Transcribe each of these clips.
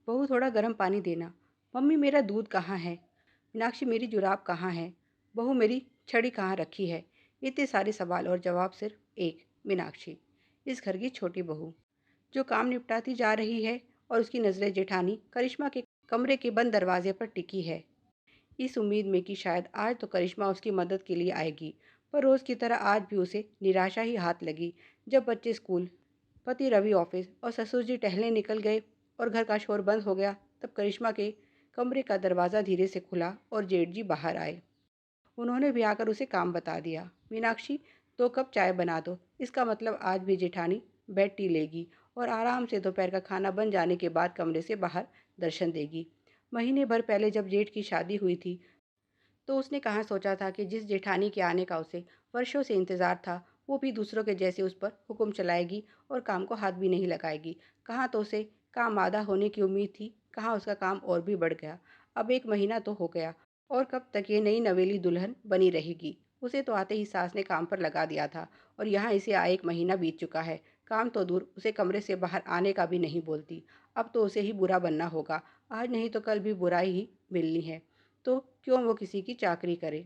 बहू थोड़ा गर्म पानी देना। मम्मी मेरा दूध कहाँ है? मीनाक्षी मेरी जुराब कहाँ है? बहू मेरी छड़ी कहाँ रखी है? इतने सारे सवाल और जवाब सिर्फ एक मीनाक्षी, इस घर की छोटी बहू जो काम निपटाती जा रही है और उसकी नज़रें जेठानी करिश्मा के कमरे के बंद दरवाजे पर टिकी है, इस उम्मीद में कि शायद आज तो करिश्मा उसकी मदद के लिए आएगी। पर रोज़ की तरह आज भी उसे निराशा ही हाथ लगी। जब बच्चे स्कूल, पति रवि ऑफिस और ससुर जी टहलने निकल गए और घर का शोर बंद हो गया, तब करिश्मा के कमरे का दरवाज़ा धीरे से खुला और जेठ जी बाहर आए। उन्होंने भी आकर उसे काम बता दिया। मीनाक्षी, 2 कप चाय बना दो। इसका मतलब आज भी जेठानी बेड टी लेगी और आराम से दोपहर का खाना बन जाने के बाद कमरे से बाहर दर्शन देगी। महीने भर पहले जब जेठ की शादी हुई थी, तो उसने कहाँ सोचा था कि जिस जेठानी के आने का उसे वर्षों से इंतज़ार था, वो भी दूसरों के जैसे उस पर हुक्म चलाएगी और काम को हाथ भी नहीं लगाएगी। कहाँ तो उसे काम आधा होने की उम्मीद थी, कहाँ उसका काम और भी बढ़ गया। अब 1 महीना तो हो गया और कब तक ये नई नवेली दुल्हन बनी रहेगी। उसे तो आते ही सास ने काम पर लगा दिया था और यहाँ इसे 1 महीना बीत चुका है। काम तो दूर, उसे कमरे से बाहर आने का भी नहीं बोलती। अब तो उसे ही बुरा बनना होगा। आज नहीं तो कल भी बुराई ही मिलनी है। तो क्यों वो किसी की चाकरी करे?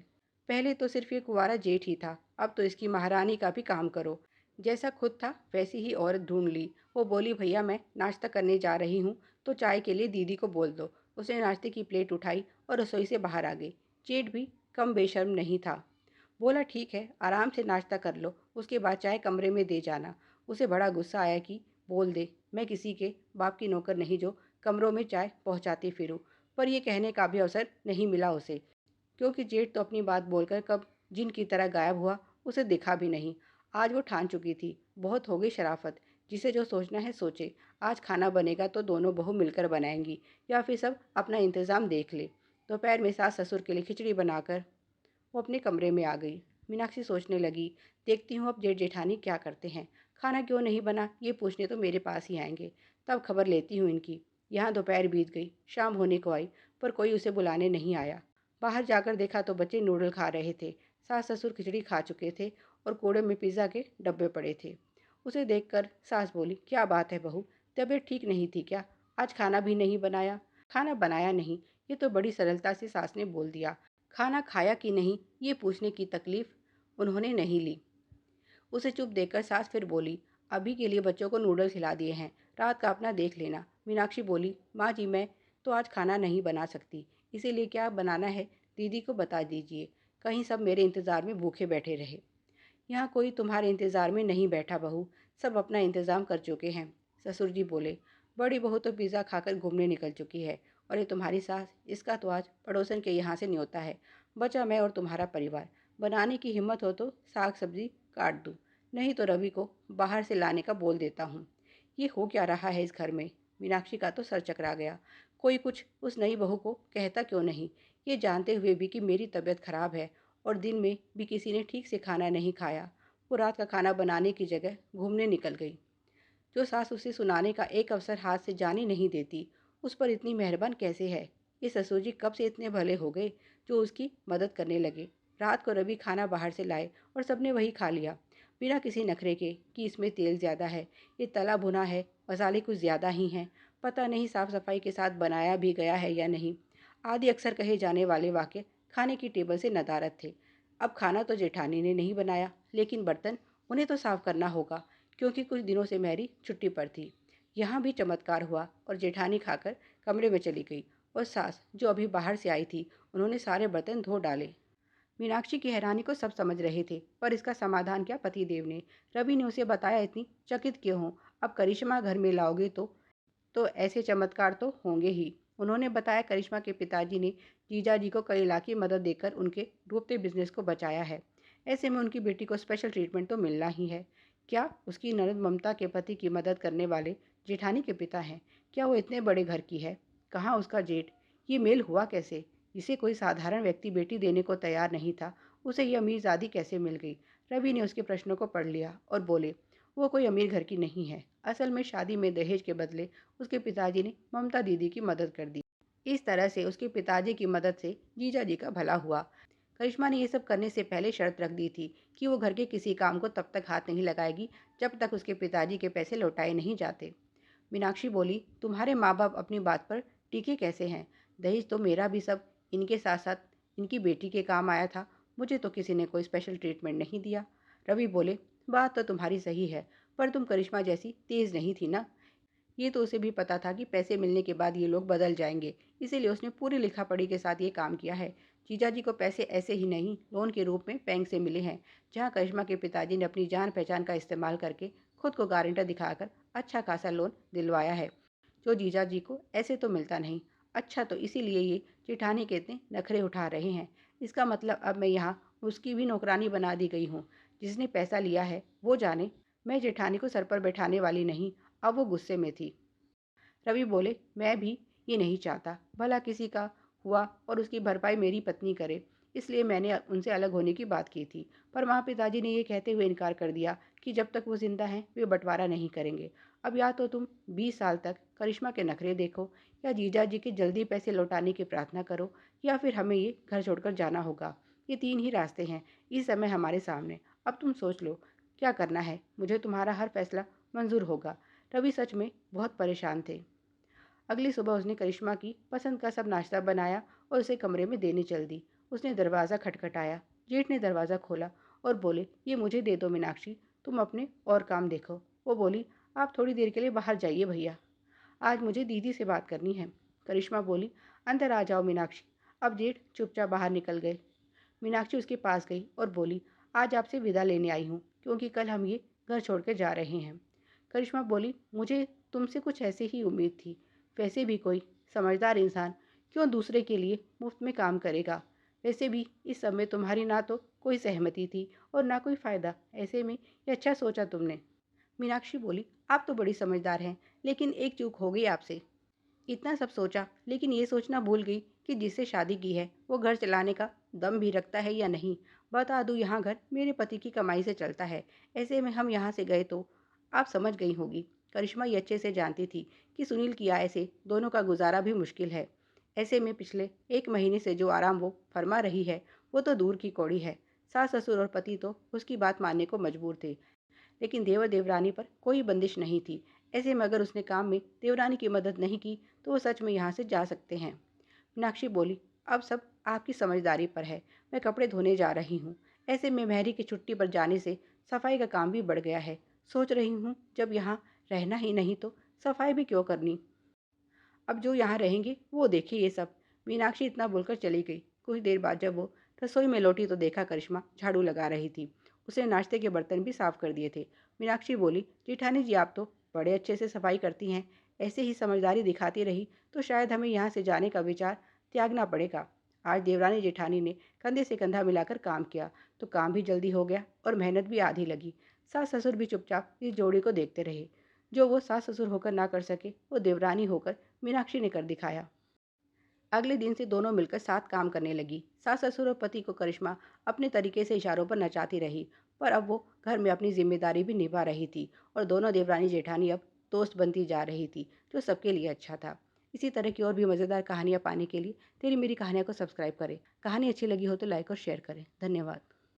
पहले तो सिर्फ ये कुंवारा जेठ ही था, अब तो इसकी महारानी का भी काम करो। जैसा खुद था वैसी ही औरत ढूंढ ली। वो बोली, भैया मैं नाश्ता करने जा रही हूँ, तो चाय के लिए दीदी को बोल दो। उसने नाश्ते की प्लेट उठाई और रसोई से बाहर आ गई। जेठ भी कम बेशर्म नहीं था। बोला, ठीक है, आराम से नाश्ता कर लो, उसके बाद चाय कमरे में दे जाना। उसे बड़ा गुस्सा आया कि बोल दे, मैं किसी के बाप की नौकर नहीं जो कमरों में चाय पहुँचाती फिरूँ। पर यह कहने का भी अवसर नहीं मिला उसे, क्योंकि जेठ तो अपनी बात बोलकर कब जिन की तरह गायब हुआ, उसे दिखा भी नहीं। आज वो ठान चुकी थी, बहुत हो गई शराफत, जिसे जो सोचना है सोचे। आज खाना बनेगा तो दोनों बहू मिलकर बनाएंगी या फिर सब अपना इंतज़ाम देख ले। दोपहर में सास ससुर के लिए खिचड़ी बनाकर वो अपने कमरे में आ गई। मीनाक्षी सोचने लगी, देखती हूँ अब जेठ जेठानी क्या करते हैं। खाना क्यों नहीं बना ये पूछने तो मेरे पास ही आएंगे, तब खबर लेती हूँ इनकी। यहाँ दोपहर बीत गई, शाम होने को आई, पर कोई उसे बुलाने नहीं आया। बाहर जाकर देखा तो बच्चे नूडल खा रहे थे, सास ससुर खिचड़ी खा चुके थे और कूड़े में पिज़्ज़ा के डब्बे पड़े थे। उसे देखकर सास बोली, क्या बात है बहू, तबीयत ठीक नहीं थी क्या? आज खाना भी नहीं बनाया? खाना बनाया नहीं, ये तो बड़ी सरलता से सास ने बोल दिया। खाना खाया कि नहीं ये पूछने की तकलीफ उन्होंने नहीं ली। उसे चुप देखकर सास फिर बोली, अभी के लिए बच्चों को नूडल खिला दिए हैं, रात का अपना देख लेना। मीनाक्षी बोली, माँ जी मैं तो आज खाना नहीं बना सकती, इसीलिए क्या बनाना है दीदी को बता दीजिए, कहीं सब मेरे इंतज़ार में भूखे बैठे रहे। यहाँ कोई तुम्हारे इंतज़ार में नहीं बैठा बहू, सब अपना इंतज़ाम कर चुके हैं। ससुर जी बोले, बड़ी बहू तो पिज़्ज़ा खाकर घूमने निकल चुकी है और ये तुम्हारी सास, इसका तो आज पड़ोसन के यहाँ से न्योता है। बचा मैं और तुम्हारा परिवार। बनाने की हिम्मत हो तो साग सब्जी काट दूँ, नहीं तो रवि को बाहर से लाने का बोल देता हूँ। ये हो क्या रहा है इस घर में? मीनाक्षी का तो सर चकरा गया। कोई कुछ उस नई बहू को कहता क्यों नहीं, ये जानते हुए भी कि मेरी तबीयत खराब है और दिन में भी किसी ने ठीक से खाना नहीं खाया। वो रात का खाना बनाने की जगह घूमने निकल गई। जो सास उसे सुनाने का एक अवसर हाथ से जाने नहीं देती, उस पर इतनी मेहरबान कैसे है? ये ससुर जी कब से इतने भले हो गए जो उसकी मदद करने लगे। रात को रवि खाना बाहर से लाए और सबने वही खा लिया, बिना किसी नखरे के कि इसमें तेल ज़्यादा है, ये तला भुना है, मसाले कुछ ज़्यादा ही हैं, पता नहीं साफ़ सफाई के साथ बनाया भी गया है या नहीं। आदि अक्सर कहे जाने वाले वाक्य खाने की टेबल से नदारद थे। अब खाना तो जेठानी ने नहीं बनाया, लेकिन बर्तन उन्हें तो साफ करना होगा, क्योंकि कुछ दिनों से मैरी छुट्टी पर थी। यहाँ भी चमत्कार हुआ और जेठानी खाकर कमरे में चली गई और सास जो अभी बाहर से आई थी, उन्होंने सारे बर्तन धो डाले। मीनाक्षी की हैरानी को सब समझ रहे थे, पर इसका समाधान क्या पति देव ने? रवि ने उसे बताया, इतनी चकित क्यों हो? अब करिश्मा घर में लाओगे तो ऐसे चमत्कार तो होंगे ही। उन्होंने बताया, करिश्मा के पिताजी ने जीजाजी को कई लाख की मदद देकर उनके डूबते बिजनेस को बचाया है। ऐसे में उनकी बेटी को स्पेशल ट्रीटमेंट तो मिलना ही है। क्या उसकी ननद ममता के पति की मदद करने वाले जेठानी के पिता हैं? क्या वो इतने बड़े घर की है? कहाँ उसका जेठ? ये मेल हुआ कैसे? जिसे कोई साधारण व्यक्ति बेटी देने को तैयार नहीं था, उसे ये अमीरजादी कैसे मिल गई? रवि ने उसके प्रश्नों को पढ़ लिया और बोले, वो कोई अमीर घर की नहीं है। असल में शादी में दहेज के बदले उसके पिताजी ने ममता दीदी की मदद कर दी। इस तरह से उसके पिताजी की मदद से जीजा जी का भला हुआ। करिश्मा ने ये सब करने से पहले शर्त रख दी थी कि वो घर के किसी काम को तब तक हाथ नहीं लगाएगी जब तक उसके पिताजी के पैसे लौटाए नहीं जाते। मीनाक्षी बोली, तुम्हारे माँ बाप अपनी बात पर टिके कैसे हैं? दहेज तो मेरा भी सब इनके साथ साथ इनकी बेटी के काम आया था। मुझे तो किसी ने कोई स्पेशल ट्रीटमेंट नहीं दिया। रवि बोले, बात तो तुम्हारी सही है, पर तुम करिश्मा जैसी तेज नहीं थी ना। ये तो उसे भी पता था कि पैसे मिलने के बाद ये लोग बदल जाएंगे, इसीलिए उसने पूरी लिखा पढ़ी के साथ ये काम किया है। जीजा जी को पैसे ऐसे ही नहीं, लोन के रूप में बैंक से मिले हैं, जहाँ करिश्मा के पिताजी ने अपनी जान पहचान का इस्तेमाल करके खुद को गारंटर दिखाकर अच्छा खासा लोन दिलवाया है, जो जीजा जी को ऐसे तो मिलता नहीं। अच्छा, तो इसीलिए ये जेठानी के इतने नखरे उठा रहे हैं। इसका मतलब अब मैं यहाँ उसकी भी नौकरानी बना दी गई हूँ। जिसने पैसा लिया है वो जाने। मैं जेठानी को सर पर बैठाने वाली नहीं। अब वो गुस्से में थी। रवि बोले, मैं भी ये नहीं चाहता भला किसी का हुआ और उसकी भरपाई मेरी पत्नी करे, इसलिए मैंने उनसे अलग होने की बात की थी। पर वहाँ पिताजी ने ये कहते हुए इनकार कर दिया कि जब तक वो जिंदा हैं वे बंटवारा नहीं करेंगे। अब या तो तुम 20 साल तक करिश्मा के नखरे देखो, या जीजा जी के जल्दी पैसे लौटाने की प्रार्थना करो, या फिर हमें ये घर छोड़कर जाना होगा। ये 3 ही रास्ते हैं इस समय हमारे सामने। अब तुम सोच लो क्या करना है। मुझे तुम्हारा हर फैसला मंजूर होगा। रवि सच में बहुत परेशान थे। अगली सुबह उसने करिश्मा की पसंद का सब नाश्ता बनाया और उसे कमरे में देने चल दी। उसने दरवाज़ा खटखटाया। जेठ ने दरवाज़ा खोला और बोले, ये मुझे दे दो मीनाक्षी, तुम अपने और काम देखो। वो बोली, आप थोड़ी देर के लिए बाहर जाइए भैया, आज मुझे दीदी से बात करनी है। करिश्मा बोली, अंदर आ जाओ मीनाक्षी। अब जेठ चुपचाप बाहर निकल गए। मीनाक्षी उसके पास गई और बोली, आज आपसे विदा लेने आई हूँ, क्योंकि कल हम ये घर छोड़ कर जा रहे हैं। करिश्मा बोली, मुझे तुमसे कुछ ऐसी ही उम्मीद थी। वैसे भी कोई समझदार इंसान क्यों दूसरे के लिए मुफ्त में काम करेगा? वैसे भी इस सब में तुम्हारी ना तो कोई सहमति थी और ना कोई फ़ायदा। ऐसे में ये अच्छा सोचा तुमने। मीनाक्षी बोली, आप तो बड़ी समझदार हैं, लेकिन एक चूक हो गई आपसे। इतना सब सोचा, लेकिन ये सोचना भूल गई कि जिससे शादी की है वो घर चलाने का दम भी रखता है या नहीं। बता दूँ, यहाँ घर मेरे पति की कमाई से चलता है। ऐसे में हम यहाँ से गए तो आप समझ गई होगी। करिश्मा ये अच्छे से जानती थी कि सुनील की आय से दोनों का गुजारा भी मुश्किल है। ऐसे में पिछले 1 महीने से जो आराम वो फरमा रही है वो तो दूर की कौड़ी है। सास ससुर और पति तो उसकी बात मानने को मजबूर थे, लेकिन देवर देवरानी पर कोई बंदिश नहीं थी। ऐसे में अगर उसने काम में देवरानी की मदद नहीं की तो वो सच में यहाँ से जा सकते हैं। मीनाक्षी बोली, अब सब आपकी समझदारी पर है। मैं कपड़े धोने जा रही हूँ। ऐसे में मेहरी की छुट्टी पर जाने से सफाई का काम भी बढ़ गया है। सोच रही हूँ जब यहाँ रहना ही नहीं तो सफाई भी क्यों करनी। अब जो यहाँ रहेंगे वो देखे ये सब। मीनाक्षी इतना बोलकर चली गई। कुछ देर बाद जब वो रसोई में लौटी तो देखा करिश्मा झाड़ू लगा रही थी। उसने नाश्ते के बर्तन भी साफ कर दिए थे। मीनाक्षी बोली, जेठानी जी आप तो बड़े अच्छे से सफाई करती हैं। ऐसे ही समझदारी दिखाती रही तो शायद हमें यहाँ से जाने का विचार त्यागना पड़ेगा। आज देवरानी जेठानी ने कंधे से कंधा मिलाकर काम किया तो काम भी जल्दी हो गया और मेहनत भी आधी लगी। सास ससुर भी चुपचाप इस जोड़ी को देखते रहे। जो वो सास ससुर होकर ना कर सके वो देवरानी होकर मीनाक्षी ने कर दिखाया। अगले दिन से दोनों मिलकर साथ काम करने लगी। सास ससुर और पति को करिश्मा अपने तरीके से इशारों पर नचाती रही, पर अब वो घर में अपनी जिम्मेदारी भी निभा रही थी और दोनों देवरानी जेठानी अब दोस्त बनती जा रही थी, जो सबके लिए अच्छा था। इसी तरह की और भी मज़ेदार कहानियाँ पाने के लिए तेरी मेरी कहानियाँ को सब्सक्राइब करें। कहानी अच्छी लगी हो तो लाइक और शेयर करें। धन्यवाद।